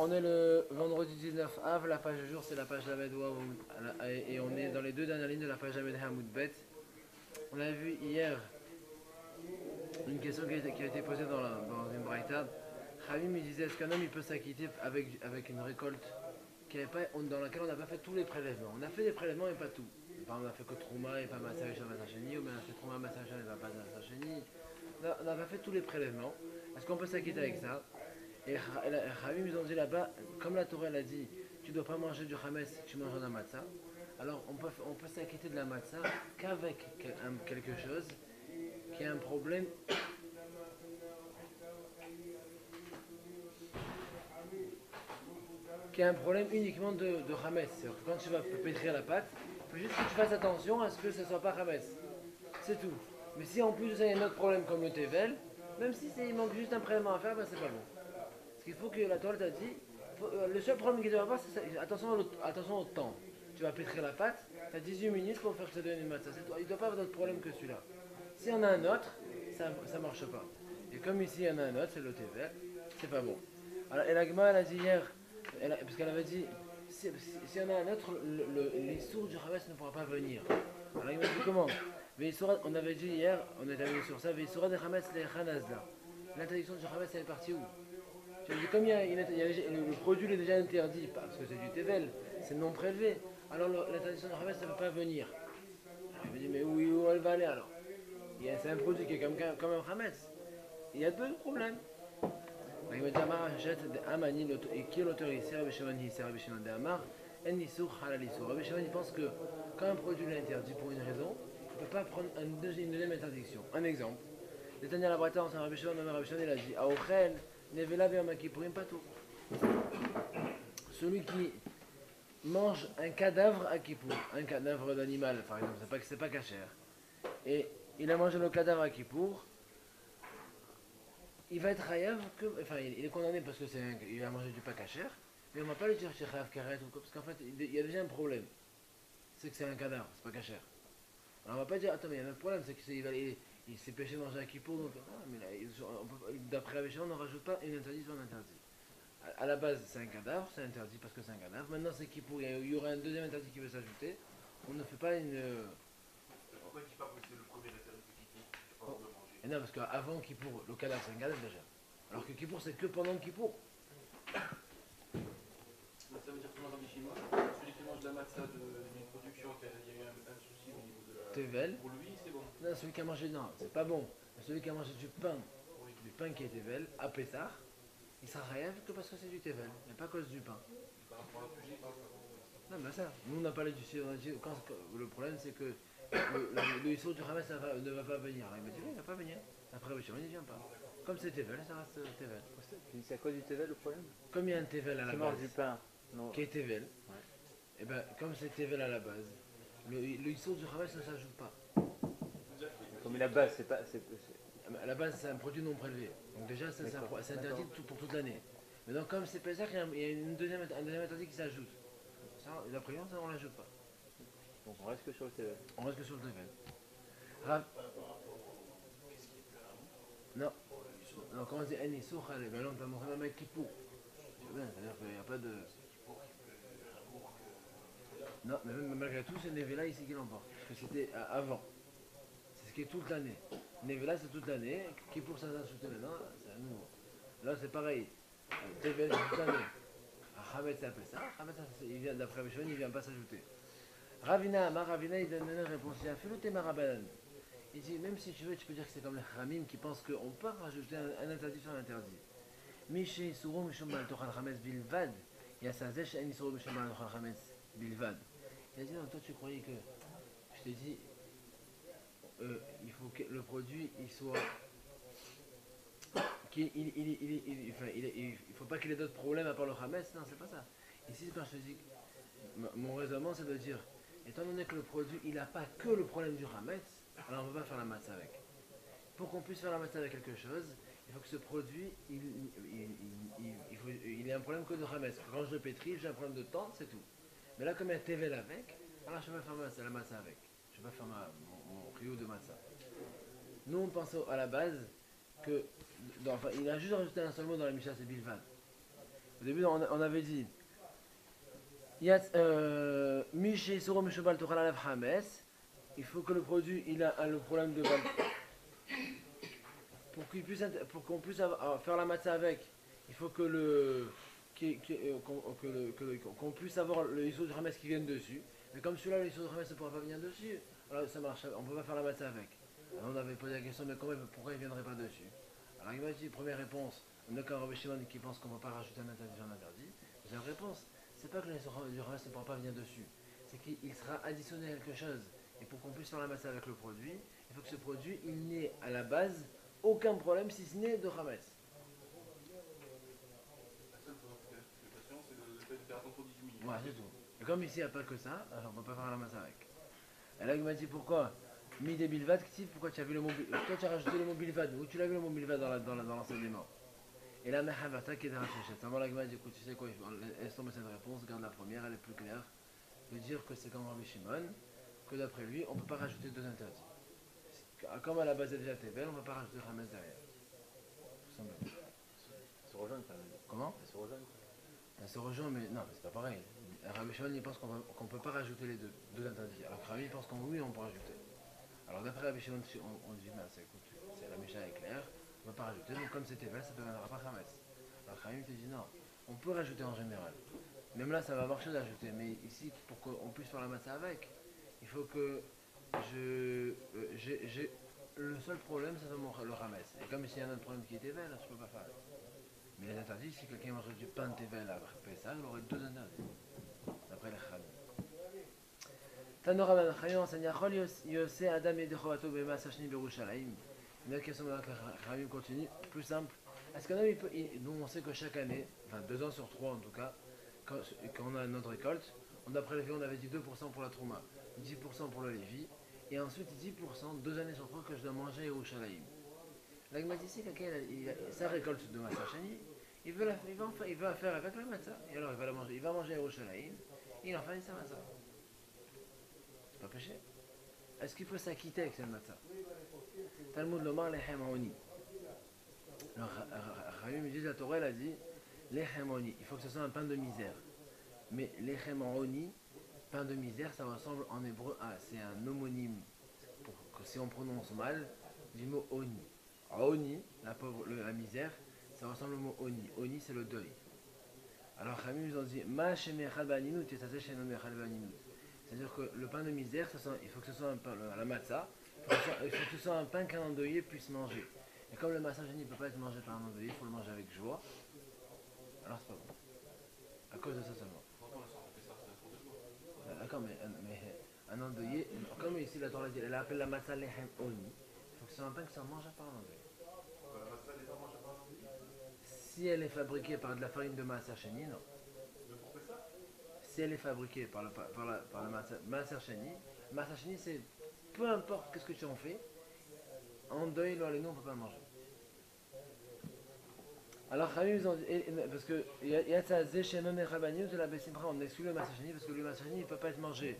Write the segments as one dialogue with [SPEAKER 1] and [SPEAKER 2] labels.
[SPEAKER 1] On est le vendredi 19 av, la page du jour c'est la page Lamed Waw, et on est dans les deux dernières lignes de la page Lamed Hamoud Bet. On a vu hier une question qui a été posée dans une braïta. Khamim il disait, est-ce qu'un homme il peut s'acquitter avec une récolte dans laquelle on n'a pas fait tous les prélèvements? On a fait des prélèvements et pas tout. Par exemple, on a fait que Trouma et pas Massage et Massacheni, ou bien on a fait Trouma, Massage et pas Massacheni. On n'a pas fait tous les prélèvements. Est-ce qu'on peut s'acquitter avec ça? Et Khamim ils ont dit là-bas, comme la Torah l'a dit, tu ne dois pas manger du Hametz si tu manges de la matzah. Alors on peut s'acquitter de la matzah qu'avec quelque chose qui a un problème, uniquement de Hametz. C'est-à-dire que quand tu vas pétrir la pâte, il faut juste que tu fasses attention à ce que ce ne soit pas Hametz. C'est tout. Mais si en plus de ça il y a un autre problème comme le Tevel, même si il manque juste un prélèvement à faire, ben c'est pas bon. Parce qu'il faut que la Torah t'a dit, le seul problème qu'il doit avoir, c'est ça, attention au temps. Tu vas pétrir la pâte, tu as 18 minutes pour faire te donner une matzah. Il ne doit pas avoir d'autre problème que celui-là. S'il y en a un autre, ça ne marche pas. Et comme ici il y en a un autre, c'est le Tevel, c'est pas bon. Alors, et la Gemara elle a dit hier, parce qu'elle avait dit, s'il y en a un autre, les sourds du Hametz ne pourra pas venir. Alors la Gemara dit comment? On avait dit hier, on est allé sur ça, l'interdiction du Hametz elle est partie où? Comme le produit est déjà interdit, parce que c'est du Tevel, c'est non prélevé, alors l'interdiction de Hametz ne peut pas venir. Alors il me dit, mais où elle va aller alors? C'est un produit qui est comme un Hametz. Il y a deux problèmes. Il me dit, Amar achète Amani, et qui est l'auteur ici? Rabbi Shimon ici, Rabbi Shimon de Amar, En Nisur Halal Isur. Rabbi Shimon il pense que quand un produit est interdit pour une raison, il ne peut pas prendre une deuxième interdiction. Un exemple. Le dernier la Breta, Rabbi Shimon il a dit, Aochel, Nevela Beyom Kippourim Patou. Celui qui mange un cadavre à Kippour, un cadavre d'animal par exemple, c'est pas cachère, et il a mangé le cadavre à Kippour, il va être chayav, enfin il est condamné parce qu'il a mangé du pas cachère, mais on ne va pas lui dire chayav karet ou quoi, parce qu'en fait il y a déjà un problème, c'est que c'est un cadavre, c'est pas cachère. Alors on va pas dire, attends mais il y a un autre problème, c'est qu'il s'est péché de manger à Kippour, donc mais là, d'après la Vécha, on n'en rajoute pas une interdiction on interdit. À la base, c'est un cadavre, c'est interdit parce que c'est un cadavre. Maintenant, c'est Kippour, il y aura un deuxième interdit qui veut s'ajouter. On ne fait pas une.
[SPEAKER 2] Pourquoi il ne dit pas que c'est le premier interdit de Kippour? Pas
[SPEAKER 1] Oh.
[SPEAKER 2] de manger.
[SPEAKER 1] Et non, parce qu'avant Kippour, le cadavre, c'est un cadavre déjà. Alors que Kippour, c'est que pendant Kippour.
[SPEAKER 2] Ça veut dire que dans les Chinois, celui qui mange de la matzah d'une production, qu'il y a eu un souci au niveau de la.
[SPEAKER 1] Tevel.
[SPEAKER 2] Pour lui, c'est bon.
[SPEAKER 1] Non, celui qui a mangé, non, c'est pas bon. Mais celui qui a mangé
[SPEAKER 2] Oui.
[SPEAKER 1] du pain qui est Tevel, à Pessah, il sera rêve que parce que c'est du Tevel, mais pas à cause du pain.
[SPEAKER 2] Par rapport à la sujet, pas.
[SPEAKER 1] Non, mais ça, nous on n'a pas parlé du sujet, le problème c'est que le Issou du Hamas ne va pas venir. Alors, il m'a dit, oui, il ne va pas venir. Après, il ne vient pas. Comme c'est Tevel, ça reste Tevel.
[SPEAKER 3] C'est à cause du Tevel le problème?
[SPEAKER 1] Comme il y a un Tevel à la
[SPEAKER 3] Qui mange
[SPEAKER 1] base,
[SPEAKER 3] du pain. Non.
[SPEAKER 1] qui est Tevel,
[SPEAKER 3] Ouais.
[SPEAKER 1] et ben comme c'est Tevel à la base, le Issou du Hamas ne s'ajoute pas.
[SPEAKER 3] Comme la base, c'est pas.
[SPEAKER 1] À la base, c'est un produit non prélevé. Donc déjà, ça, c'est interdit pour toute l'année. Mais donc, comme c'est Pessah, il y a un deuxième interdit qui s'ajoute. Ça, d'après nous, ça, on ne l'ajoute pas.
[SPEAKER 3] Donc on reste que sur le Tevel.
[SPEAKER 1] On reste que sur le Tevel. Rav. Non. Non, quand on dit Anisou, ben là, on peut mourir même avec Kippour. C'est bien, c'est-à-dire qu'il n'y a pas de. Non, mais même malgré tout, c'est Nevela ici qui l'emporte. Parce que c'était avant. C'est ce qui est toute l'année. Nevela, c'est toute l'année. Kippour, ça s'ajoute maintenant, c'est à nouveau. Là, c'est pareil. Tevel, c'est toute l'année. Hametz, c'est appelé ça. Hametz, il vient d'après Mishon, il ne vient pas s'ajouter. Ravina, il donne une réponse. Il a fait le thème Rabbanan. Il dit, même si tu veux, tu peux dire que c'est comme les Khamim qui pensent qu'on peut rajouter un interdit sur un interdit. Miché Souro Mishom Bal Tochal Hametz Bilvad. Il y a ça, Zesh En Souro Mishom Bal Tochal Hametz Bilvad. Il a dit, non, toi tu croyais que. Je t'ai dit, il faut que le produit il soit. Il faut pas qu'il ait d'autres problèmes à part le Hametz. Non, c'est pas ça. Ici, quand je te dis. Mon raisonnement, c'est de dire, étant donné que le produit, il n'a pas que le problème du Hametz, alors on ne peut pas faire la matzah avec. Pour qu'on puisse faire la matzah avec quelque chose, il faut que ce produit, il ait un problème que de Hametz. Quand je le pétris, j'ai un problème de temps, c'est tout. Mais là, comme il y a un tevel avec, alors je ne peux pas faire la matzah avec. Je ne peux pas faire mon rio de matzah. Nous, on pense à la base que, enfin, il a juste rajouté un seul mot dans la Mishnah, c'est bilvad. Au début, on avait dit Miché Soro Mishobal Torah Hames. Il faut que le produit il a le problème de valeur. Pour qu'on puisse faire la matzah avec, il faut que qu'on puisse avoir le Yisod de Hametz qui vienne dessus. Mais comme celui-là, le Yisod de Hametz ne pourra pas venir dessus, alors ça marche, on ne peut pas faire la matzah avec. Alors on avait posé la question, mais pourquoi il ne viendrait pas dessus? Alors il m'a dit, première réponse, on n'a qu'un Rabbi Shimon qui pense qu'on ne va pas rajouter un interdit sur un interdit. Deuxième réponse, c'est pas que le Yisod du Hametz ne pourra pas venir dessus, c'est qu'il sera additionné à quelque chose. Et pour qu'on puisse faire la matzah avec le produit, il faut que ce produit, il n'ait à la base aucun problème si ce n'est de Hametz.
[SPEAKER 2] La seule préoccupation, c'est le fait de faire attention du diminuer.
[SPEAKER 1] Ouais, c'est tout. Et comme ici il n'y a pas que ça, alors on ne peut pas faire la masse avec. Et là il m'a dit pourquoi Midi Bilvad, pourquoi tu as vu le mot toi tu as rajouté le mot Bilvad, où tu l'as vu le mot Bilvad dans l'enseignement. Et là Mehavata qui est dans la fléchette. Alors là il m'a dit écoute, tu sais quoi, laisse tomber cette réponse, garde la première, elle est plus claire. De dire que c'est comme Rabbi Shimon, que d'après lui, on ne peut pas rajouter deux interdits. Comme à la base est déjà Tébel, on ne va pas rajouter Hametz derrière. Tout simplement.
[SPEAKER 3] Se rejoindre quand même.
[SPEAKER 1] Comment?
[SPEAKER 3] Se rejoindre.
[SPEAKER 1] Ça se rejoint, mais non, mais c'est pas pareil. Rabbi Shimon il pense qu'on ne peut pas rajouter les deux interdits. Alors que Rabbi pense qu'on oui, on peut rajouter. Alors d'après Rabbi Shimon, on dit, ben, écoute, c'est la Mishnah est claire, on ne peut pas rajouter, donc comme c'était Tébel, ça ne deviendra pas Hametz. Alors Rabbi te dit non, on peut rajouter en général. Même là, ça va marcher d'ajouter, mais ici, pour qu'on puisse faire la matzah avec, il faut que le seul problème, c'est le Hametz. Et comme ici, il y a un autre problème qui est Tébel, je ne peux pas faire. Mais les interdits, si quelqu'un mangerait du pain de Tébel après ça, il aurait deux interdits. D'après les Khalim. Tanora Ben Chayim enseigne Achol Yosé Adam et Dechovato Bema Sachni Berushalayim. Une autre question de Khalim continue, plus simple. Est-ce qu'un homme, nous on sait que chaque année, enfin 2 ans sur 3 en tout cas, quand on a notre récolte, on a prélevé, on avait dit 2% pour la Trouma, 10% pour le Lévi, et ensuite 10%, 2 années sur 3 que je dois manger au Shalaïm. Là, il m'a dit si quelqu'un a sa récolte de Matzah Shani, il veut faire avec la Matzah, et alors il va manger au Shalaïm, et il en fait sa Matzah. C'est pas péché. Est-ce qu'il faut s'acquitter avec cette Matzah? Talmud Lomar Lechem Oni. Alors, Rabbi me dit, la Torah, elle a dit, Lechem Oni, il faut que ce soit un pain de misère. Mais Lechem Oni, pain de misère, ça ressemble en hébreu à, c'est un homonyme, pour que si on prononce mal, du mot Oni. Oni, la misère, ça ressemble au mot Oni. Oni, c'est le deuil. Alors, Rabbi nous ont dit, Ma Shemechal Baninut, et ça c'est Shemechal Baninut. C'est-à-dire que le pain de misère, il faut que ce soit un pain, la matzah, il faut que ce soit un pain qu'un endeuillé puisse manger. Et comme le matzah ne peut pas être mangé par un endeuillé, il faut le manger avec joie, alors c'est pas bon. À cause de ça seulement. D'accord, mais un endeuillé, comme ici la Torah dit, elle appelle la matzah lechem oni, il faut que ce soit un pain qui soit mangé par un endeuillé. Si elle est fabriquée par de la farine de matzah sheni, non. Si elle est fabriquée par la matzah sheni, c'est peu importe qu'est-ce que tu en fais, en deuil, nous on ne peut pas manger. Alors, parce que on exclut le matzah sheni parce que le matzah sheni ne peut pas être mangé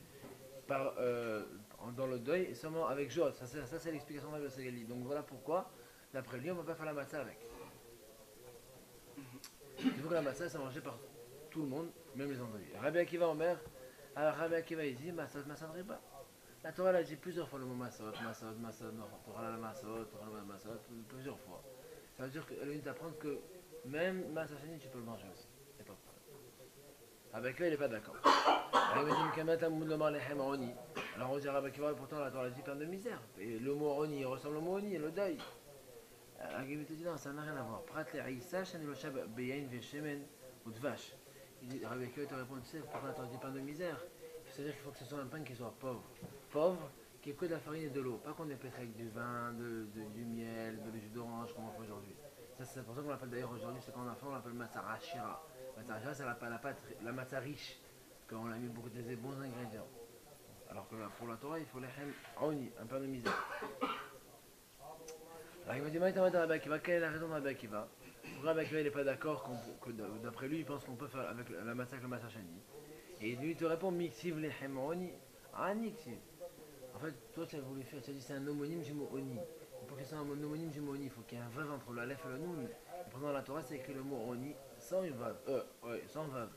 [SPEAKER 1] dans le deuil et seulement avec joie. Ça c'est l'explication de Segali. Donc voilà pourquoi, d'après lui, on ne peut pas faire la matzah avec. Il faut que la matzah soit mangée par tout le monde, même les endeuillés. Rabbi Akiva Omer, alors Rabbi Akiva il dit Masot Masad pas. La Torah a dit plusieurs fois le mot Masot, Torah la Masot, plusieurs fois. Ça veut dire qu'elle vient d'apprendre que même Matzah Sheni tu peux le manger aussi. Il n'y a pas de problème. Rabbi Akiva il n'est pas d'accord. Alors on dit Rabbi Akiva pourtant la Torah a dit pain de misère. Et le mot Oni ressemble au mot Oni, le deuil. Rabbi Akiva te dit non, ça n'a rien à voir. Prat le Aïssa, Shani lo Shab Beyain Veshemen ou Dvash. Rabbi Akiva te répond, tu sais, pourquoi la Torah dit pain de misère? C'est-à-dire qu'il faut que ce soit un pain qui soit pauvre. Pauvre, qui est que de la farine et de l'eau. Pas qu'on est pétré avec du vin, du miel, de jus d'orange, comme on fait aujourd'hui. Ça, c'est pour ça qu'on l'appelle d'ailleurs aujourd'hui, c'est quand on a faim, on l'appelle matzah rashira. Matzah rashira, c'est la matzah riche, quand on a mis beaucoup de bons ingrédients. Alors que pour la Torah, il faut lechem oni, un pain de misère. Alors il m'a dit, Rabbi Akiva, quelle est la raison de Rabbi Akiva? Pourquoi Rabbi Akiva il n'est pas d'accord, d'après lui, il pense qu'on peut faire avec la matzah avec le matzah shani. Et lui, il te répond, Miksiv lechem oni, aniksiv. En fait, toi, tu as voulu faire, tu as dit c'est un homonyme du mot oni. Pour que ce soit un homonyme du mot oni, il faut qu'il y ait un verbe entre le aleph et le noun. Et pendant la Torah, c'est écrit le mot oni sans une vav, ouais, sans vav,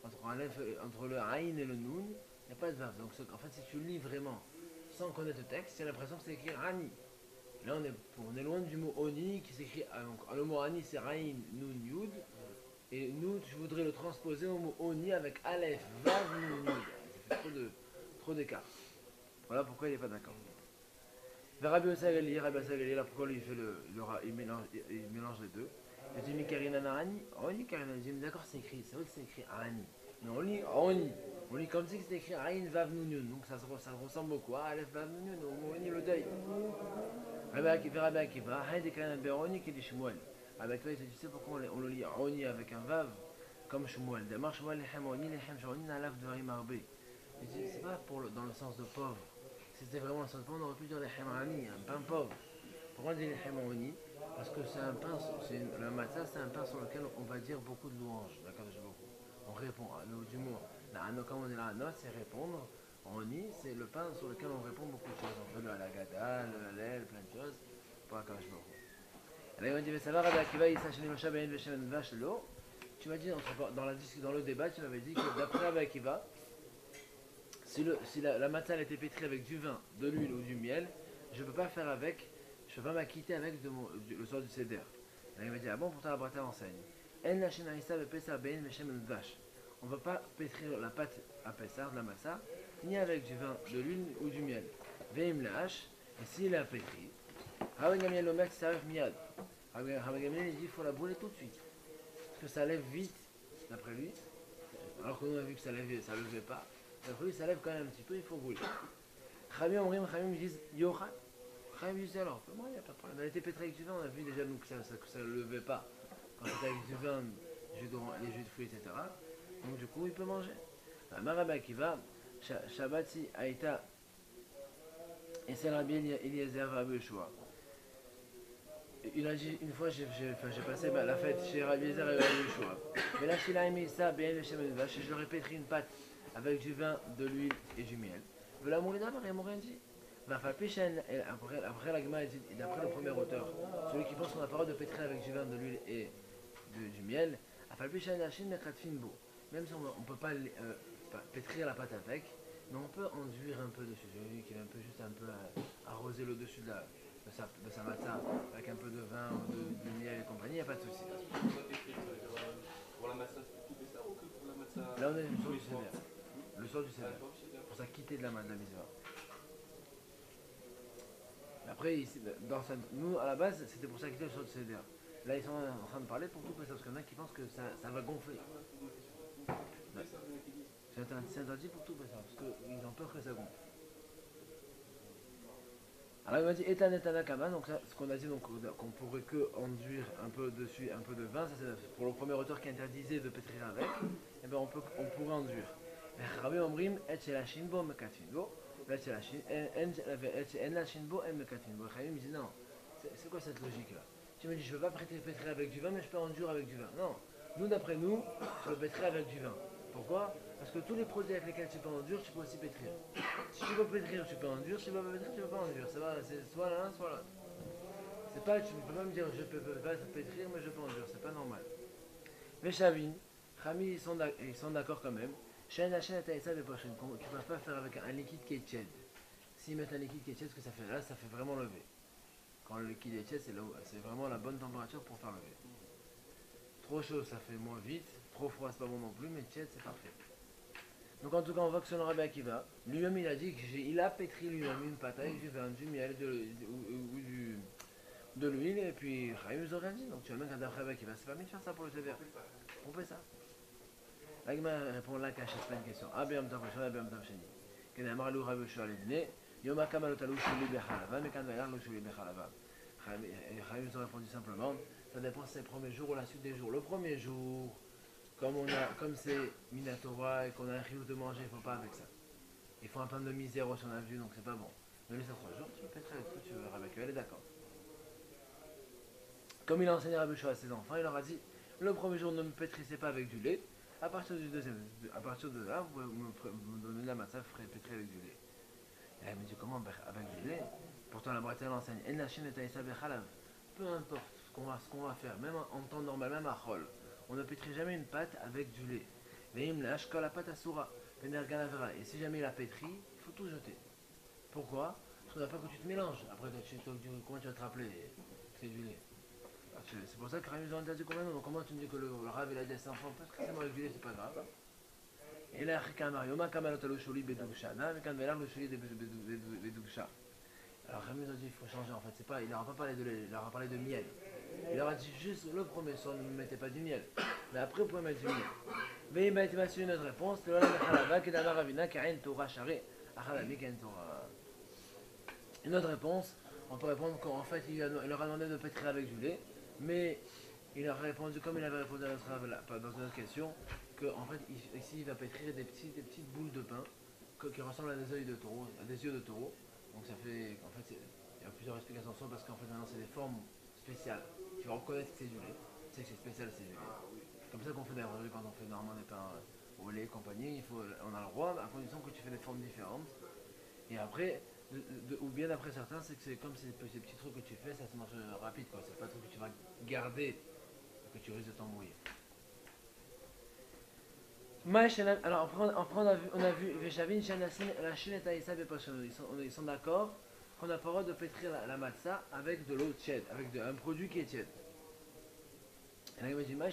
[SPEAKER 1] entre le aïn et le noun, il n'y a pas de vav. Donc en fait, si tu lis vraiment sans connaître le texte, tu as l'impression que c'est écrit rani. Là, on est loin du mot oni qui s'écrit. Donc, le mot ani c'est aïn, noun, yud. Et nous, je voudrais le transposer au mot oni avec aleph, vav, noun, yud. Ça fait trop d'écart. Voilà pourquoi il n'est pas d'accord. Rabbi Osagali, là pourquoi lui il fait il mélange les deux. Il dit Mikarina Narani, Oni Karina, il dit d'accord c'est écrit, c'est vrai que c'est écrit Ani. Mais on lit Oni. On lit comme si c'était écrit Aïn Vav Nounion. Donc ça ressemble beaucoup à Aleph Vav Nounion, on lit le deuil. Rabbi Akiva, Haïd Karina Beroni qui dit Shmuel. Rabbi Akiva il dit tu sais pourquoi on le lit Oni avec un Vav comme Shmuel. Demar Shmuel Lechem Oni, Lechem Shoni, Nalaf Dvarim Arbe. Il dit c'est pas dans le sens de pauvre. Si c'était vraiment le sens de pauvre, on aurait pu dire Lechem Ani, un pain pauvre. Pourquoi on dit Lechem Oni? Parce que c'est un pain, le matzah c'est un pain sur lequel on va dire beaucoup de louanges, d'accord, on répond, du mot, comme on dit la note, c'est répondre, oni, c'est le pain sur lequel on répond beaucoup de choses, on fait le halagada, le halel, plein de choses, pour la kadosh baruch hu. Alors il m'a dit, mais ça va, Rabbi Akiva, il s'achète les machas, ben veshem vache l'eau, tu m'as dit, dans le débat, tu m'avais dit que d'après Rabbi Akiva, si la matzah était pétrie avec du vin, de l'huile ou du miel, je ne peux pas faire avec. Je ne peux pas m'acquitter avec le soir du Seder. Là, il m'a dit, ah bon, pourtant la Braïta enseigne. On ne va pas pétrir la pâte à Pessah, de la massa, ni avec du vin, de l'huile ou du miel. Veim la hache, et s'il a pétri, Rabbi Gamliel Omer qui s'arrive miad. Rabbi Gamliel il dit, il faut la brûler tout de suite. Parce que ça lève vite, d'après lui. Alors que nous on a vu que ça ne levait pas. D'après lui, ça lève quand même un petit peu, il faut brûler. Khamim disent, Yochad. Chaim disait alors, moi il n'y a pas de problème. Elle était pétrée avec du vin, on a vu déjà donc, que ça ne levait pas. Quand c'était avec du vin, les jus de fruits, etc. Donc du coup, il peut manger. Marabba qui va, Shabbati Aïta, et c'est Rabbi Eliezer Rabbi Yeshua. Il a dit, une fois j'ai passé la fête chez Rabbi Eliezer et Rabbi Yeshua. Mais là, s'il a aimé ça, bien le chemin de vache, je leur ai pétri une pâte avec du vin, de l'huile et du miel. Je la mourir d'abord, ils m'ont rien dit. Après la Gemara, d'après le premier auteur, celui qui pense qu'on a pas le droit de pétrir avec du vin, de l'huile et du miel, même si on ne peut pas pétrir la pâte avec, mais on peut enduire un peu dessus. J'ai vu qu'il va juste un peu arroser le dessus de sa matzah avec un peu de vin ou de miel et compagnie, il n'y a pas de souci.
[SPEAKER 2] Pour la matzah, c'est tout ça ou que pour la matzah?
[SPEAKER 1] Là on est le soir du Seder. Le soir du Seder. Pour ça quitter de la mitzvah. Après, nous à la base, c'était pour ça qu'ils étaient sur le CDR. Là, ils sont en train de parler pour tout ça, parce qu'il y en a qui pensent que ça va gonfler. Ouais. C'est interdit pour tout ça, parce qu'ils ont peur que ça gonfle. Alors il m'a dit Etan Kama, donc ça, ce qu'on a dit qu'on pourrait que enduire un peu dessus, un peu de vin, ça c'est pour le premier auteur qui interdisait de pétrir avec, et bien on pourrait enduire. Mais Rabbi Omrim, Et Shelashimbo Mekatinbo. Il me dit non, c'est quoi cette logique là? Tu me dis je ne peux pas pétrir avec du vin mais je peux enduire avec du vin. Non, d'après nous, je peux pétrir avec du vin. Pourquoi? Parce que tous les produits avec lesquels tu peux enduire, tu peux aussi pétrir. Si tu peux pétrir, tu peux enduire, si tu peux pas pétrir, tu peux pas enduire. C'est soit l'un, soit l'autre. C'est pas, tu ne peux pas me dire je peux pas pétrir mais je peux enduire, c'est pas normal. Mais Chavin, Khami ils sont d'accord quand même. La chaîne est ça, mais tu ne peux pas faire avec un liquide qui est tiède. S'ils mettent un liquide qui est tiède, ce que ça fait là, ça fait vraiment lever. Quand le liquide est tiède, c'est vraiment la bonne température pour faire lever. Trop chaud, ça fait moins vite. Trop froid, c'est pas bon non plus, mais tiède, c'est parfait. Donc en tout cas, on voit que selon Rabbi Akiva, lui-même il a dit qu'il a pétri lui-même une pâte avec du vin, du miel ou de l'huile, et puis Chaim nous a rien dit. Donc tu vois même qu'un d'après Rabbi Akiva, c'est pas mieux de faire ça pour le Seder. On fait ça. La Gemara répond là qu'à chaque question. Abiyam Tafashon, Abiyam Tafsheni. Quand Amar Lou Rabbi Shua le dîner, Yoma Kamalotalou Shuli Bechalava, mais quand Vayar Lou Shuli Bechalava. Chaim nous a répondu simplement, ça dépend si c'est le premier jour ou la suite des jours. Le premier jour, comme c'est Minatora et qu'on a un riou de manger, il ne faut pas avec ça. Il faut un pain de misère si on a vu, donc c'est pas bon. Mais les 3 jours, tu peux pétrer avec tout, tu veux, Rabbi Akiva, elle est d'accord. Comme il a enseigné Rabbi Shua à ses enfants, il leur a dit, le premier jour, ne me pétrissez pas avec du lait. À partir de là, vous me donnez la matzah pétrie avec du lait. Et elle me dit comment avec du lait? Pourtant la Braïta l'enseigne. Peu importe ce qu'on va faire, même en temps normal, même à Chol, on ne pétrit jamais une pâte avec du lait. Veim lâche quand la pâte assoura. Et si jamais il a pétri, il faut tout jeter. Pourquoi? Parce qu'on n'a pas que tu te mélanges. Après, comment tu vas te rappeler que c'est du lait? C'est pour ça que Rami nous a interdit complètement. Donc, comment tu me dis que le Rav il a dit à ses enfants, parce que c'est avec du lait, c'est pas grave. Et là, Yoma Kamalot le Sholi Bedouchana, mais quand le Sholi Bedoucha. Alors, Rami nous a dit, il faut changer en fait. C'est pas, il n'aura pas parlé de lait, il aura parlé de miel. Il aura dit juste le premier son, ne mettez pas du miel. Mais après, vous pouvez mettre du miel. Mais il m'a dit une autre réponse. Une autre réponse, on peut répondre qu'en fait, il leur a demandé de pétrir avec du lait. Mais il a répondu, comme il avait répondu dans une autre question, qu'en fait, ici, il va pétrir des petites boules de pain qui ressemblent à des yeux de taureau. Donc ça fait, en fait, il y a plusieurs explications sur parce qu'en fait, maintenant, c'est des formes spéciales. Tu vas reconnaître que c'est du lait. Tu sais que c'est spécial, c'est du lait. C'est comme ça qu'on fait d'ailleurs aujourd'hui quand on fait normalement des pains au lait et compagnie. On a le droit, à condition que tu fais des formes différentes. Et après, ou bien d'après certains, c'est que c'est comme ces petits trucs que tu fais, ça se mange rapide, quoi. C'est pas un truc que tu vas garder, que tu risques de t'embrouiller. Alors après on a vu Veshavin, la Chine et Taïsa, ils sont d'accord qu'on n'a pas le droit de pétrir la matzah avec de l'eau tiède, avec un produit qui est tiède. Et là il m'a dit, en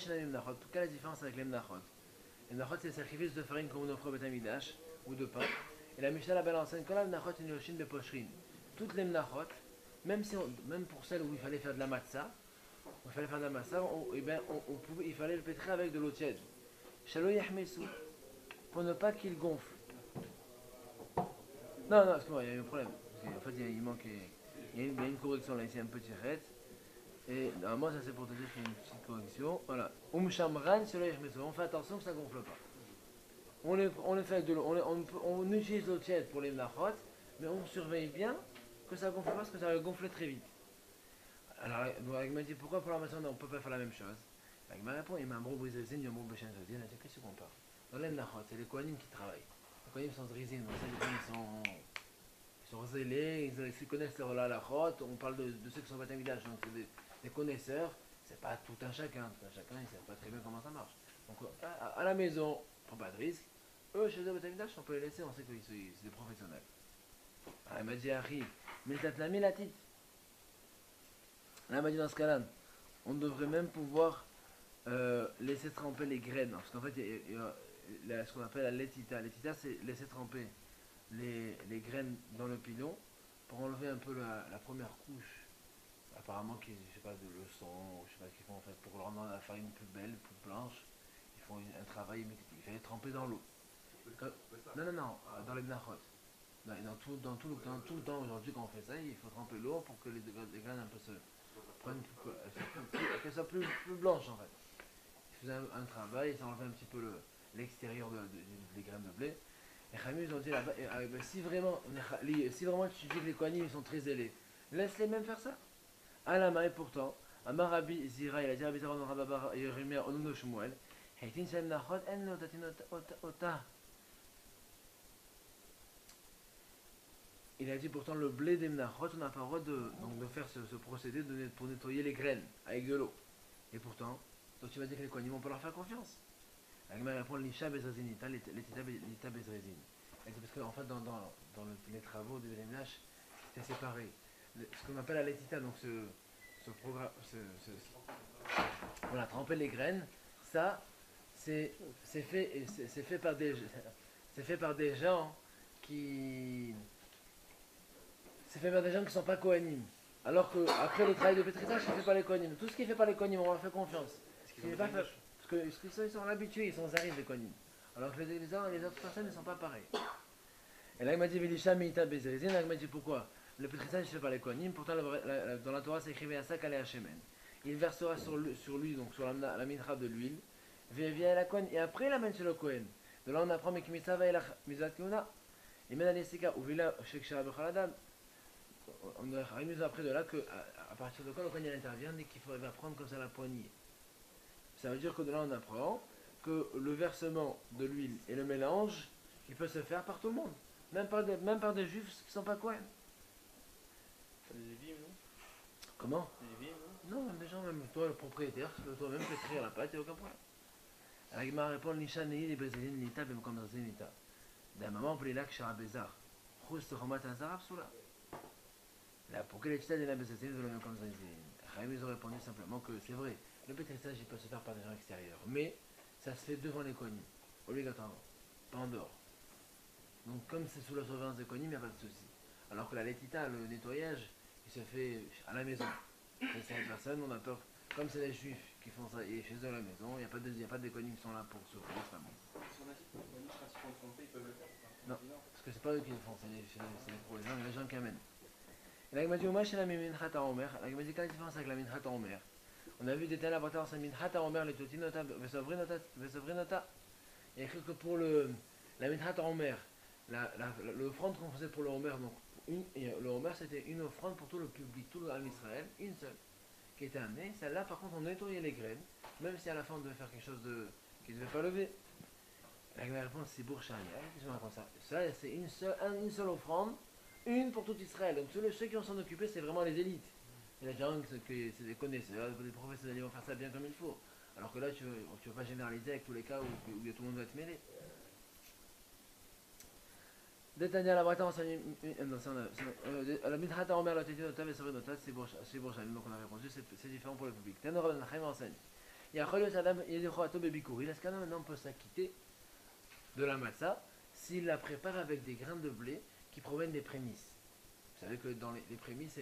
[SPEAKER 1] tout cas la différence avec les mnachot. Les mnachot c'est le sacrifice de farine comme on offre au Beth Amikdash ou de pain. Et la Mishnah là-bas enseigne que la mnachot est une lochine de pocherin. Toutes les mnachot, même pour celles où il fallait faire de la matzah, il fallait le pétrir avec de l'eau tiède. Pour ne pas qu'il gonfle. Non, excuse-moi, il y a eu un problème. En fait, il y a une correction là, ici, un petit ret. Et normalement, ça c'est pour te dire qu'il y a une petite correction. Voilà. On fait attention que ça ne gonfle pas. On fait avec de l'eau. On utilise l'eau tiède pour les mnachot, mais on surveille bien que ça ne gonfle pas parce que ça va gonfler très vite. Alors, il m'a dit pourquoi pour la maçon on ne peut pas faire la même chose. Il m'a répondu, il m'a dit qu'est-ce qu'on parle? Dans les mnachot, c'est les kohanim qui travaillent. Les kohanim sont zrizim, ils sont zélés, ils connaissent leur halachot. On parle de ceux qui sont Beth Amikdash, donc c'est des connaisseurs. C'est pas tout un chacun, ils ne savent pas très bien comment ça marche. Donc à la maison, on ne prend pas de risque. Eux, chez eux, Beth Amikdash, on peut les laisser, on sait que c'est des professionnels. Alors, il m'a dit, Harry, mais t'as la milatite. Là, il m'a dit dans ce cas-là, on devrait même pouvoir laisser tremper les graines. Parce qu'en fait, il y a ce qu'on appelle la letita. Letita, c'est laisser tremper les graines dans le pilon pour enlever un peu la première couche. Apparemment, je sais pas, de leçon, je sais pas ce qu'ils font en fait, pour rendre la farine plus belle, plus blanche. Ils font un travail, mais il fallait tremper dans l'eau. Non, dans les mnachot. Dans tout le temps aujourd'hui, quand on fait ça, il faut tremper l'eau pour que les graines un peu qu'elles soient plus blanches en fait. Ils faisaient un travail, ils enlevaient un petit peu l'extérieur des graines de blé. Et Rami ils ont dit là-bas, si vraiment tu dis que les kohanim ils sont très zélés, laisse-les même faire ça. Alama et pourtant, Amarabi Zira, il a dit à Bizaron Rababa Yeremia Onuno Shmuel, Heitin Shem Nachot En Lotatin Ota. Il a dit pourtant le blé des mnachot, on n'a pas le droit de faire ce procédé pour nettoyer les graines avec de l'eau. Et pourtant, donc tu vas dire que les kohanim on peut leur faire confiance. Agma répond l'isha bezrezinita, l'ita bezrezin. C'est parce qu'en fait dans les travaux des ménages, c'est séparé. Ce qu'on appelle la letita, donc ce programme, voilà, tremper les graines, ça c'est fait par des gens qui ne sont pas kohanim. Alors que après le travail de pétrissage, c'est fait par les kohanim. Tout ce qui est fait par les kohanim, on leur fait confiance. Parce qu'ils sont habitués, ils sont zarim les kohanim. Alors que les autres personnes ne sont pas pareilles. Et là il m'a dit Vilisha Meita Bezrizin, là il m'a dit pourquoi? Le pétrissage c'est fait par les kohanim, pourtant dans la Torah c'est écrit un sac à Hashemen. Il versera sur lui, donc sur la mincha de l'huile, via la kohen, et après il amène sur le kohen. De là on apprend Mekimisa Vailach Mizat Kiuna. Et maintenant les Sika, ou Vila Shek Sharab Khaladam. On a remis après de là qu'à partir de quand le kohen intervient dès qu'il va prendre comme ça la poignée. Ça veut dire que de là on apprend que le versement de l'huile et le mélange, il peut se faire par tout le monde. Même par des juifs qui ne sont pas kohen.
[SPEAKER 2] Les Lévim, non?
[SPEAKER 1] Comment?
[SPEAKER 2] Les Lévim,
[SPEAKER 1] Non, même des gens, même toi, le propriétaire, toi-même peux écrire la pâte, il n'y a aucun problème. La Gemara répond Nisha Nei, les Bézalines, Nita, même comme dans Nita. D'un moment, on peut les lacs chez Abézar. Rousse, Romat, Azar, Soula. Là, pour que les Tita de la Bézalines, de la même comme dans Chaim, ils ont répondu simplement que c'est vrai. Le pétrissage, il peut se faire par des gens extérieurs. Mais ça se fait devant les Kohanim, obligatoirement, pas en dehors. Donc, comme c'est sous la surveillance des Kohanim, il n'y a pas de souci. Alors que la Letita, le nettoyage, il se fait à la maison. Et cette personne, on a peur. Comme c'est les juifs qui font ça et chez eux à la maison, il n'y a pas de déconnies qui sont là pour s'ouvrir ça.
[SPEAKER 2] Si on a dit que les administrations de santé, ils peuvent le faire.
[SPEAKER 1] Non, parce que c'est pas eux qui le font, c'est pour les gens qui amènent. Et là, il m'a dit, Oma, chez la Minchat à Omer, là, il m'a dit, quelle est la différence avec la Minchat à Omer? On a vu des tels avatars, c'est Minchat à Omer, les Totinota, Vesavrinota. Il y a écrit que pour la Minchat à Omer, l'offrande qu'on faisait pour le Omer, donc le Omer c'était une offrande pour tout le public, tout le Ham Israël, une seule, qui était amenée. Celle-là, par contre, on nettoyait les graines, même si à la fin on devait faire quelque chose qui ne devait pas lever. La réponse c'est Bourchani. Ça, c'est une seule offrande, une pour tout Israël. Donc ceux qui vont s'en occuper, c'est vraiment les élites. Et les gens qui c'est des connaisseurs, les professionnels, ils vont faire ça bien comme il faut. Alors que là, tu veux pas généraliser avec tous les cas où tout le monde va être mêlé. Détaillé à la Bretagne, la Midrata Omer, la Tétine Nota, c'est Bourchani. Donc on a répondu, c'est différent pour le public. Ténor Ben Chaim enseigne. Il y a Cholios Adam, il y a des Choato Bebikouri. Est-ce qu'un homme maintenant peut s'acquitter de la matzah s'il la prépare avec des grains de blé qui proviennent des prémices? Vous savez que dans les prémices,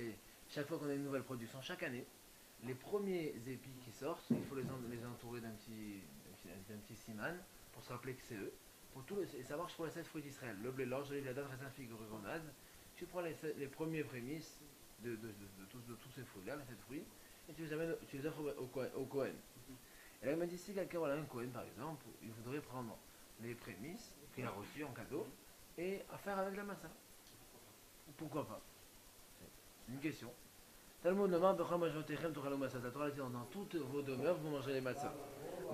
[SPEAKER 1] chaque fois qu'on a une nouvelle production, chaque année, les premiers épis qui sortent, il faut les entourer d'un petit siman pour se rappeler que c'est eux. Et ça marche pour les 7 fruits d'Israël. Le blé, l'orge, l'olive, la date, raisin, figue, grenade. Tu prends les premiers prémices de tous ces fruits-là, les 7 fruits, et tu les offres au Kohen. Et là, il m'a dit, si quelqu'un a un Kohen, par exemple, il voudrait prendre les prémices qu'il a reçues en cadeau et à faire avec la massa. Pourquoi pas? C'est une question. Talmud demande, dans toutes vos demeures, vous mangerez les matzahs.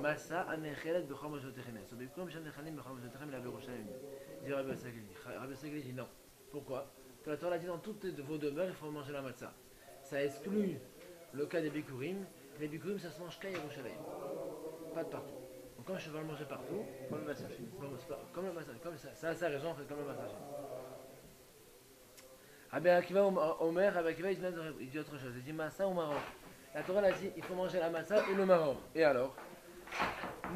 [SPEAKER 1] Massa anechelet b'chol mojotechem. Sobikum shem nechalim b'chol mojotechem la Yerushalayim. Dit Rabbi Sagli. Rabbi Sagli dit non. Pourquoi? Parce que la Torah dit dans toutes vos demeures, il faut manger la matzah. Ça exclut le cas des bikurim. Les bikurim, ça se mange qu'à Yerushalayim. Pas de partout. Donc quand je vais le manger partout, comme le matzah chine. Comme le matzah, comme ça. Ça a raison, en fait, comme le matzah chine. Rabbi Akiva Omer, Rabbi Akiva, il dit autre chose. Il dit massa ou maror. La Torah a dit, il faut manger la matzah et le maror. Et alors?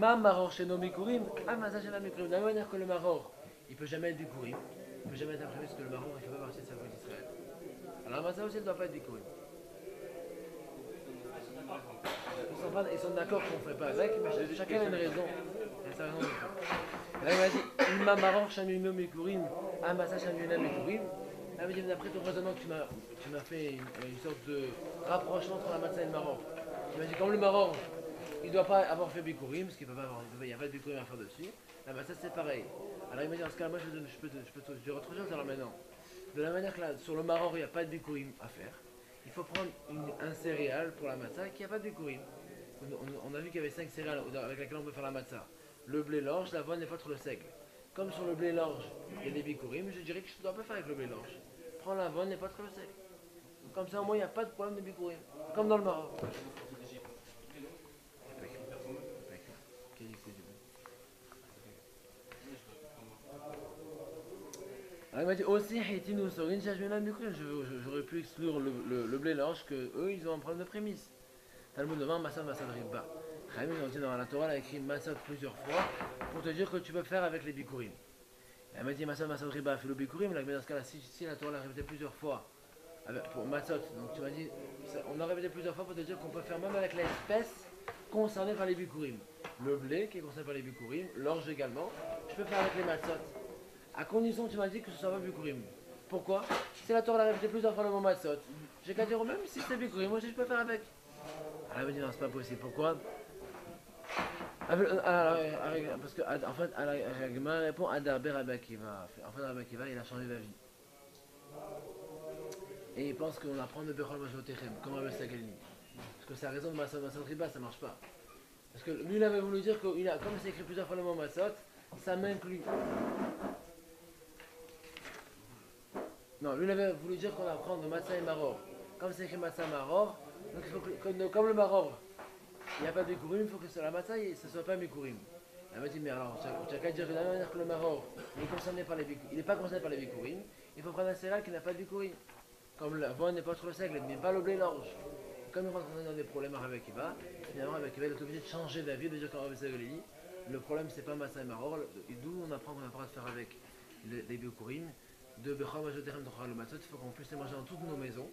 [SPEAKER 1] Ma maror chez nos bikurim, matzah chez la bikurim. De la même manière que le maror, il peut jamais être bikurim, il peut jamais être imprimé parce que le maror, il fait pas partie de sa foi d'Israël. Alors la matzah aussi, elle ne doit pas être bikurim. Ils sont d'accord qu'on ne ferait pas avec, mais chacun a une raison. Il a sa raison de faire. Là, il m'a dit, ma maror chez nos bikurim, matzah chez nos bikurim. Là, il m'a dit, d'après ton raisonnement, tu m'as fait une sorte de rapprochement entre la matzah et le maror. Il m'a dit, comme le maror, il ne doit pas avoir fait bikurim, parce qu'il il n'y a pas de bikurim à faire dessus. La matzah c'est pareil. Alors il m'a dit, dans ce cas-là, moi je peux te dire autre chose alors maintenant. De la manière que là, sur le maror, il n'y a pas de bikurim à faire, il faut prendre un céréale pour la matzah qui n'a pas de bikurim. On a vu qu'il y avait 5 céréales avec lesquelles on peut faire la matzah. Le blé, l'orge, l'avoine, l'épôtre, le seigle. Comme sur le blé, l'orge, il y a des bikurim, je dirais que je ne dois pas faire avec le blé, l'orge. Prends l'avoine, l'épôtre, le seigle. Comme ça, au moins, il n'y a pas de problème de bikurim. Comme dans le maror. Il m'a dit aussi, j'aurais pu exclure le blé l'orge que eux ils ont un problème de prémisse. Talmud devant Massad Riba. Chaim ils ont dit dans la Torah, elle a écrit Massad plusieurs fois pour te dire que tu peux faire avec les bikurim. Elle m'a dit Massad Riba fait le bikurim, mais dans ce cas-là, si la Torah l'a répété plusieurs fois pour Massad, donc tu m'as dit, on a répété plusieurs fois pour te dire qu'on peut faire même avec l'espèce concernée par les bikurim. Le blé qui est concerné par les bikurim, l'orge également, je peux faire avec les matzot. À condition, tu m'as dit que ce soit pas bikurim. Pourquoi? Si la Torah l'a répété plusieurs fois le mot matzot, j'ai qu'à dire même si c'est bikurim, moi aussi je peux faire avec. Elle m'a dit non, c'est pas possible. Pourquoi? Parce que en fait, Ragma répond à Darber Rabbi Akiva. En fait, Rabbi Akiva, il a changé d'avis. Et il pense qu'on apprend de Bechol Majotechem, comme Rabbi Sagalini. Parce que sa raison de Massot Riba, ça marche pas. Parce que lui, il avait voulu dire que, comme c'est écrit plusieurs fois le mot matzot, ça m'inclut. Non, lui il avait voulu dire qu'on apprend de Matzah et Maror. Comme c'est écrit Matzah Maror, Donc il faut que, comme le maror, il n'y a pas de bikurim, il faut que sur la matzah, ce ne soit pas un bikurim. Elle m'a dit, mais alors, tu n'as qu'à dire de la même manière que le maror, il n'est pas concerné par les bikurim, il faut prendre un céréal qui n'a pas de bikurim. Comme l'avoine n'est pas trop seigle, mais pas le blé l'orge. Comme il rentre dans des problèmes à Rabbi Akiva, finalement Rabbi Akiva est obligé de changer d'avis, de dire comme Rabbi Seigle, le problème c'est pas Massa et Maror, d'où on apprend qu'on a le droit de faire avec les bikurim, de Bechor Majoterem de Chorah le Matzot, il faut qu'on puisse les manger dans toutes nos maisons.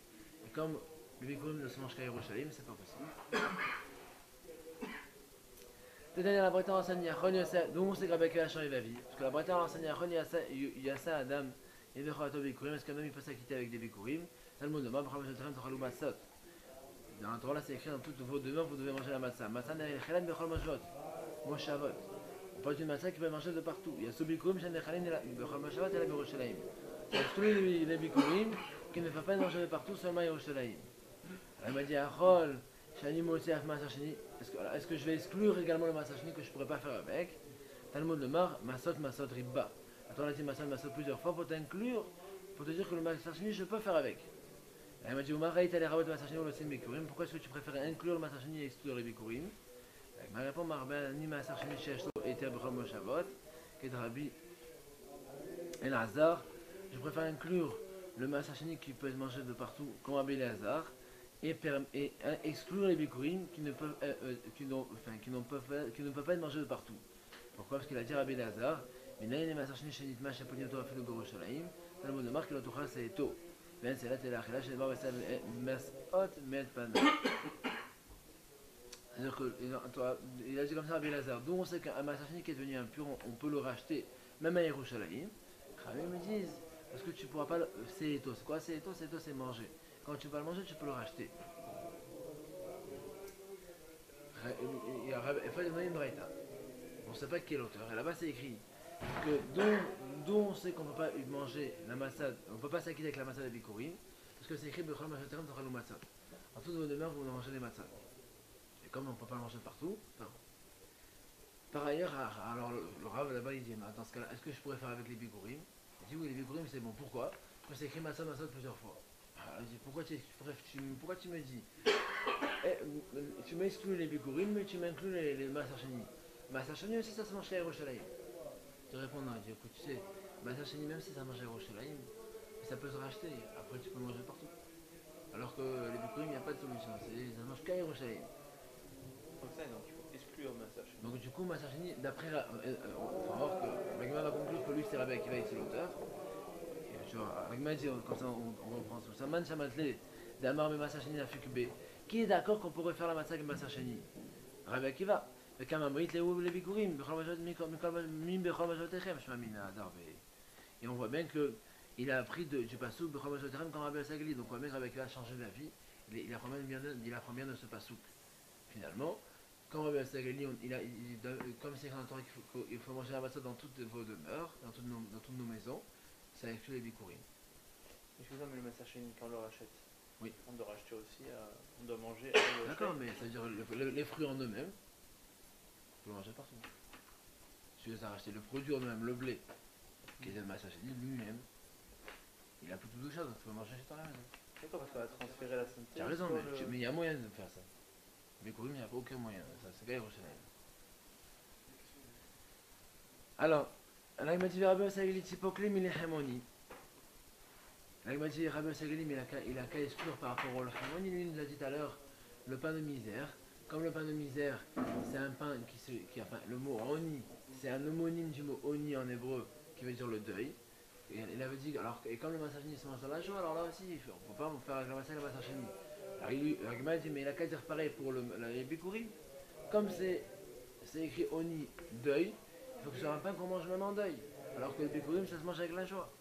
[SPEAKER 1] Et comme le bikurim ne se mange qu'à Yerushalayim, c'est pas possible. C'est-à-dire la Bretagne enseigne à Chon Yassa, d'où on sait que Rabbi Akiva a changé d'avis. Parce que la Bretagne enseigne à Chon Yassa Adam et Bechor Ato bikurim, est-ce qu'un homme il peut s'acquitter avec des bikurim? Talmud de Bechor Majoterem de Chorah le Matzot. Dans la Torah, là, c'est écrit dans toutes vos demeures, vous devez manger la matzah. Matzah n'est pas bechol mashvot, moshavot. On parle d'une matzah qui peut manger de partout. Il y a ce bikurim, c'est bechol moshavot et la Yerushalayim. C'est tous les bikurim qui ne peuvent pas manger de partout, seulement Yerushalayim. Elle m'a dit, Achol, shani motziaf masachini. Est-ce que je vais exclure également le masachini que je ne pourrais pas faire avec? Talmud de Mar, masot ribba. La Torah a dit masot plusieurs fois pour t'inclure, pour te dire que le masachini, je peux faire avec. Elle m'a dit, pourquoi est-ce que tu préfères inclure le Masachini et exclure les Bikurim? Elle m'a répondu, ni Masachini Sheshlo et Terbechol Moshavot, qui est Rabbi El Hazar. Je préfère inclure le Masachini qui peut être mangé de partout, comme Rabbi El Hazar, et exclure les Bikurim qui ne peuvent pas être mangés de partout. Pourquoi? Parce qu'il a dit Rabbi El Hazar, mais là, il y a les Masachini Shenitma Sheponioto Afilo Goroshalayim, dans le mot de marque, il a tout c'est tôt. Il a dit comme ça à Belazar, d'où on sait qu'un massachini qui est devenu impur, on peut le racheter, même à Yerushalayim. Ils me disent, parce que tu pourras pas le. C'est éto, c'est quoi c'est éto? C'est éto, c'est manger. Quand tu vas le manger, tu peux le racheter. Il faut donner une braïta. On ne sait pas qui est l'auteur. Et là-bas, c'est écrit que d'où on sait qu'on ne peut pas manger la massade, on ne peut pas s'acquitter avec la massade de Bikurim, parce que c'est écrit Bechol Majoterem Tochalu Matzot. En toutes vos demeures, vous mangez les matzahs. Et comme on ne peut pas le manger partout, non. Par ailleurs, alors le Rav là-bas il dit, dans ce cas-là, est-ce que je pourrais faire avec les Bikurim? Il dit oui, les Bikurim c'est bon. Pourquoi? Parce que c'est écrit matzah plusieurs fois. Alors, il dit pourquoi tu me dis tu m'exclus les Bikurim, mais tu m'inclus les Masacheni. Masacheni aussi ça se mange à Yerushalayim. Je réponds non, il dit écoute, tu sais, Masacheni même si ça mange à Yerushalayim, ça peut se racheter, après tu peux le manger partout. Alors que les Bikurim, il n'y a pas de solution, ça mange qu'à Yerushalayim.
[SPEAKER 3] Comme ça, donc il faut exclure Masachini.
[SPEAKER 1] Donc du coup, Masacheni, d'après, on va voir que Magma va conclure que lui c'est Rabbi Akiva ici l'auteur. Tu vois, Magma dit, comme ça on reprend tout ça. Man Shamatle, d'Amar me Masacheni a Fukbe. Qui est d'accord qu'on pourrait faire la matzah avec Masacheni? Rabbi Akiva. Et on voit bien qu'il a appris du pasouk comme Rabbi Sagli. Donc on voit bien que Rabbi Akiva a changé d'avis. Il apprend bien de ce pasouk. Finalement, comme Rabbi Sagli, comme c'est dans la Torah qu'il faut manger la matzah dans toutes vos demeures, dans toutes nos maisons, ça inclut les bikurim.
[SPEAKER 3] Excusez-moi, mais le Masachini, quand on le rachète,
[SPEAKER 1] oui.
[SPEAKER 3] On doit racheter aussi, on doit manger.
[SPEAKER 1] D'accord, mais c'est-à-dire les fruits en eux-mêmes, on peut le manger partout. Si tu as racheté le produit en eux-mêmes, le blé, qui est le Masachini lui-même, il a plus de chose, donc tu peux manger chez toi à la maison.
[SPEAKER 3] D'accord, parce qu'on va transférer la sainteté.
[SPEAKER 1] Tu as raison, mais il y a moyen de faire ça. Mais pour lui, il n'y a pas aucun moyen. Ça, c'est gars Yerushalayim. Alors, là, il m'a dit Rabbi Sagli, Tipoklim, il est Hamoni. Là, il m'a dit Rabbi Sagli, mais il a qu'à exclure par rapport au Hamoni. Lui, il nous a dit tout à l'heure le pain de misère. Comme le pain de misère, c'est un pain enfin, le mot Oni, c'est un homonyme du mot Oni en hébreu, qui veut dire le deuil. Et il avait dit, alors, et comme le Masachini se mange dans la joie, alors là aussi, il ne faut pas faire avec la Masachini. Alors il m'a dit, mais il a qu'à dire pareil pour les Bikurim. Comme c'est écrit Oni, deuil, il faut que ce soit un pain qu'on mange même en deuil. Alors que le Bikurim, ça se mange avec la joie.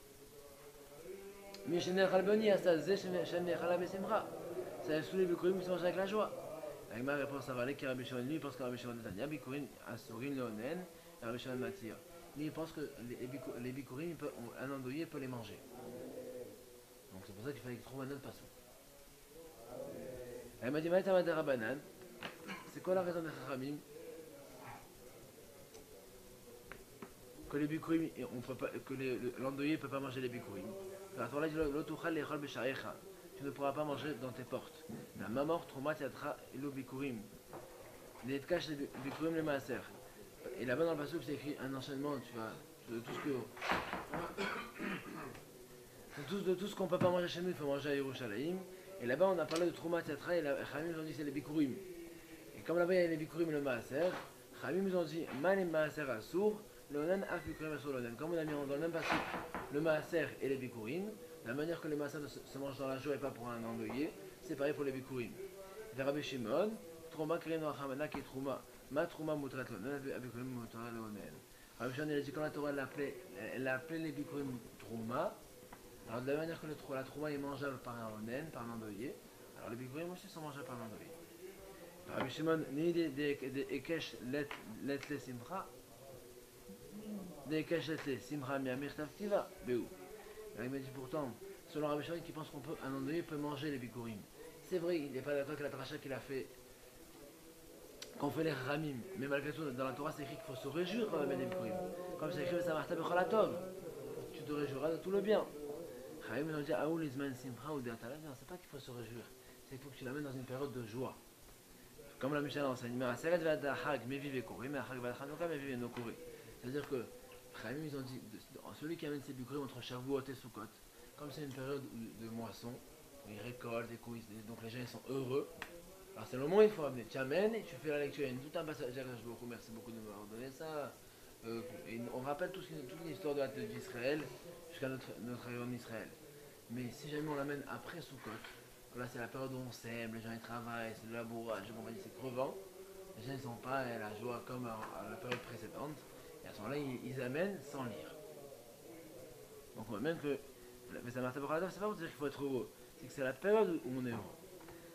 [SPEAKER 1] Mais chez Nechalboni, ça exclut les Bikurim qui se mangent avec la joie. Avec ma réponse à Valek, qui est Rabbi Shimon, lui, il pense que Rabbi Shimon Netanya, Bikurim, Asurin, Leonen, et Rabbi Shimon Matir. Lui, il pense que les Bikurim, un endeuillé peut les manger. Donc c'est pour ça qu'il fallait qu'il trouve un autre passou. Elle m'a dit, Rabanan, c'est quoi la raison des Chachamim? Que les Bikurim, que l'endeuillé ne peut pas manger les Bikurim. La Torah dit, l'otuchal les chol b'sharecha. tu ne pourras pas manger dans tes portes. La mamor, trouma, tiatra, ilo bikurim. Les tkash, les bikurim, les maaser. Et là-bas dans le passage, c'est écrit un enchaînement, tu vois, de tout ce que. De tout ce qu'on peut pas manger chez nous, il faut manger à Yerushalayim. Et là-bas, on a parlé de trouma, tiatra, et les Khamim nous ont dit c'est les bikurim. Et comme là-bas, il y a les bikurim et le maaser, Khamim nous ont dit man et maaser assour. Le onen af bikurim assour le onen. Comme on a mis dans le même passage le maaser et les bikurim, de la manière que les maaser se mangent dans la joie et pas pour un endeuillé, c'est pareil pour les bikurim. Rabbi Shimon, trouma kireno achamana qui est trouma, ma trouma mutrat le onen, bikurim mutrat le onen. Rabbi Shimon, il a dit quand la Torah elle a appelé les bikurim trouma, alors de la manière que la trouma est mangeable par un onen, par un endeuillé, alors les bikurim aussi sont mangeables par un endeuillé. Rabbi Shimon, ni des ekesh let les simcha, des cachettes, simra miamir taftiva, béou. Il m'a dit pourtant, selon Rabbi Shimon qui pense qu'un endeuillé peut manger les bikurim. C'est vrai, il n'est pas d'accord avec la dracha qu'il a fait, qu'on fait les ramim. Mais malgré tout, dans la Torah, c'est écrit qu'il faut se réjouir quand on met les bikurim. Comme c'est écrit, ça marta bechalatov. Tu te réjouiras de tout le bien. Ramim nous dit, aoul izman simra ou de'atala. Non, c'est pas qu'il faut se réjouir, c'est qu'il faut que tu l'amènes dans une période de joie. Comme la Mishnah enseigne, mais aseret v'adahag mevive kori, mais achag v'adachanouka mevive no kori. C'est-à-dire que Khamim, ils ont dit, celui qui amène ses bikurim entre Shavuot et Sukkot, comme c'est une période de moisson, ils récoltent, des coups, donc les gens ils sont heureux. Alors c'est le moment où il faut amener. Tu amènes et tu fais la lecture. Il y a tout un passage. Merci beaucoup de m'avoir donné ça. Et on rappelle toute l'histoire d'Israël jusqu'à notre arrivée en Israël. Mais si jamais on l'amène après Sukkot, là c'est la période où on sème, les gens ils travaillent, c'est le labourage, c'est crevant. Les gens ils sont pas à la joie comme à la période précédente. Et à ce moment-là, ils amènent sans lire. Donc on voit même que mais ça marche pas, c'est pas pour dire qu'il faut être heureux, c'est que c'est la période où on est heureux.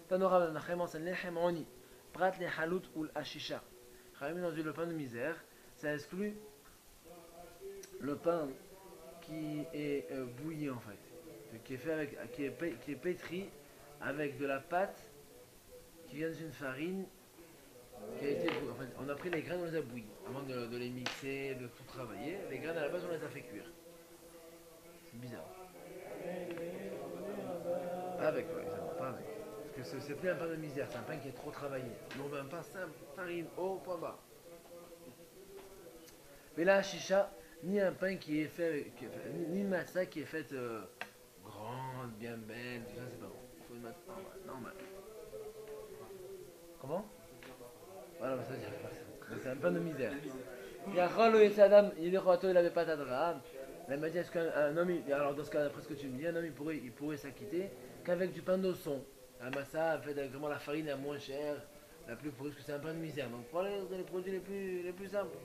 [SPEAKER 1] Tanora Nachem enseigne lechem oni, prat le halut ou l'ashisha. Khamim nous dit le pain de misère, ça exclut le pain qui est bouilli en fait, qui est fait avec, qui est pétri avec de la pâte qui vient d'une farine qui a été bouillie. En fait, on a pris les graines, on les a bouillis avant de les mixer, de tout travailler. Les graines à la base, on les a fait cuire. C'est bizarre. Pas avec, par exemple, pas avec. Parce que c'est plus un pain de misère, c'est un pain qui est trop travaillé. Mais on veut un pain simple, farine, haut, point bas. Mais là, chicha, ni un pain qui est fait avec, ni une matzah qui est faite grande, bien belle, tout ça, c'est pas bon. Il faut une matzah normale. Comment? Voilà, ça, c'est un pain de misère. Il y a Rolo et Sadam, il avait pas d'Adraham. Elle m'a dit, est-ce qu'un homme, alors dans ce cas, d'après ce que tu me dis, un homme il pourrait s'acquitter qu'avec du pain d'osson. La massa fait avec vraiment la farine la moins chère, la plus pourrie, parce que c'est un pain de misère. Donc pour les produits les plus simples.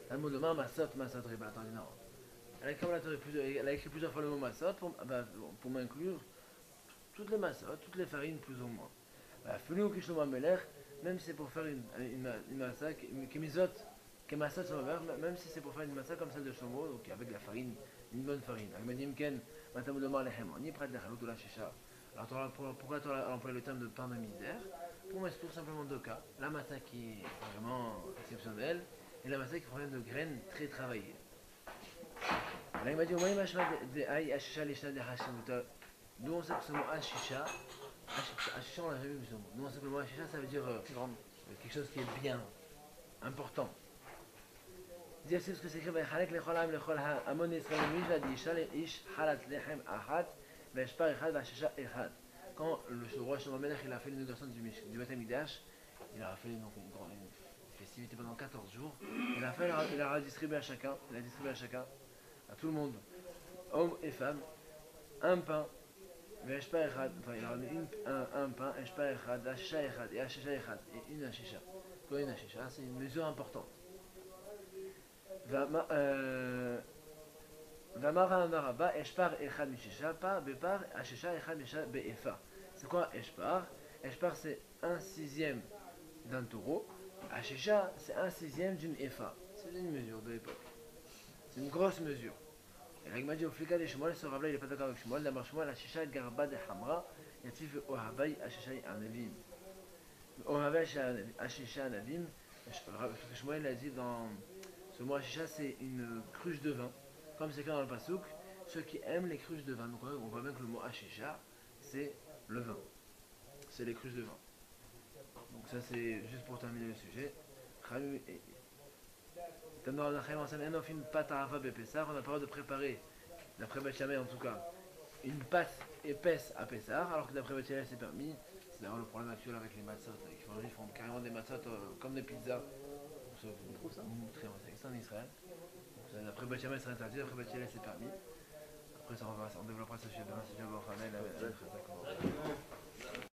[SPEAKER 1] Le mot de main, massot, riba. Attends, non. Elle a écrit plusieurs fois le mot massot pour m'inclure toutes les massot, toutes les farines plus ou moins. Même si c'est pour faire une massa qui misote, qui massot sur ma mère, même si c'est pour faire une massa comme celle de Shlomo, donc avec de la farine, une bonne farine. Alors pourquoi tu as employé le terme de pain de misère? Pour m'expliquer simplement deux cas. La massa qui est vraiment exceptionnelle et la massa qui provient de graines très travaillées. Là il m'a dit, nous on sait que ce mot ashisha, ashisha on l'a jamais vu ce mot. Nous on sait que le mot ashisha ça veut dire quelque chose qui est bien, important. Dire ce que c'est écrit, quand le roi Shlomo Melech il a fait l'inauguration du Beth Amikdash, il a fait donc une festivité pendant 14 jours. Il a distribué à chacun, à tout le monde, hommes et femmes, un pain. Enfin, il a ramené un pain, et une ashisha. Quoi une ashisha? C'est une mesure importante. C'est quoi Eshpar? Eshpar c'est 1/6 d'un taureau. Ashisha c'est 1/6 d'une Efa. C'est une mesure de l'époque. C'est une grosse mesure. Et là il m'a dit au flika de Shmuel, ce Rav-là il n'est pas d'accord avec Shmuel. D'abord Shmuel, Ashisha garba de Hamra, yatif ohavai Ashisha anavim. Ohavai Ashisha anavim. Shmuel a dit dans ce mot Ashisha c'est une cruche de vin. Comme c'est écrit dans le Passouk, ceux qui aiment les cruches de vin. Donc on voit bien que le mot Ashisha c'est le vin. C'est les cruches de vin. Donc ça c'est juste pour terminer le sujet. On n'a pas le droit de préparer, d'après Beth Shammai en tout cas, une pâte épaisse à Pessah, alors que d'après Beth Hillel c'est permis. C'est d'ailleurs le problème actuel avec les matzot. Les juifs font carrément des matzot comme des pizzas.
[SPEAKER 3] On trouve ça
[SPEAKER 1] C'est en Israël. D'après Beth Shammai c'est interdit, d'après Beth Hillel c'est permis. Après ça on développera ce sujet demain si Dieu veut.